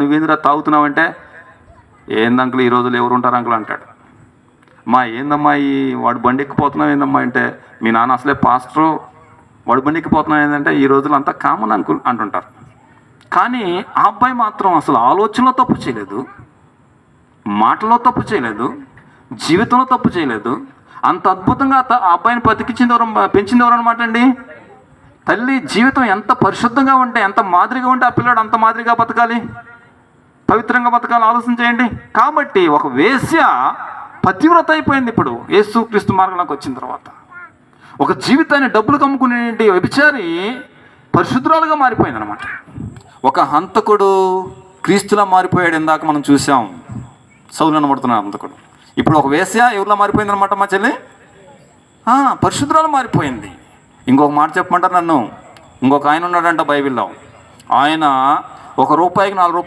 నువ్వేందిరా తాగుతున్నావు అంటే, ఏంది అంకుల్ ఈ రోజులు ఎవరు ఉంటారు అంకుల్ అంటాడు. ఏందమ్మా వాడు బండి ఎక్కిపోతున్నావు ఏందమ్మా అంటే, మీ నాన్న అసలే పాస్టరు, వాడు బండి ఎక్కిపోతున్నావు ఏంటంటే ఈ రోజులు అంతా కామన్ అంకుల్ అంటుంటారు. కానీ ఆ అబ్బాయి మాత్రం అసలు ఆలోచనలో తప్పు చేయలేదు, మాటలో తప్పు చేయలేదు, జీవితంలో తప్పు చేయలేదు. అంత అద్భుతంగా ఆ అబ్బాయిని పెంచింది ఎవరు అనమాట అండి? తల్లి. జీవితం ఎంత పరిశుద్ధంగా ఉంటే, ఎంత మాదిరిగా ఉంటే ఆ పిల్లాడు అంత మాదిరిగా బతకాలి, పవిత్రంగా బతకాలి. ఆలోచన చేయండి. కాబట్టి ఒక వేశ్య పతివ్రత అయిపోయింది ఇప్పుడు యేసుక్రీస్తు మార్గంలోకి వచ్చిన తర్వాత. ఒక జీవితాన్ని డబ్బులు కమ్ముకునే వ్యభిచారి పరిశుద్ధురాలుగా మారిపోయింది అనమాట. ఒక హంతకుడు క్రీస్తులా మారిపోయాడు. ఇందాక మనం చూసాం, సౌలు అనబడుతున్న హంతకుడు. ఇప్పుడు ఒక వేశ్య ఎవరిలా మారిపోయింది అనమాట మా చెల్లి, పరిశుద్ధురాలు మారిపోయింది. ఇంకొక మాట చెప్పమంటారు నన్ను, ఇంకొక ఆయన ఉన్నాడంట బైబిల్లో. ఆయన ₹1కి ₹4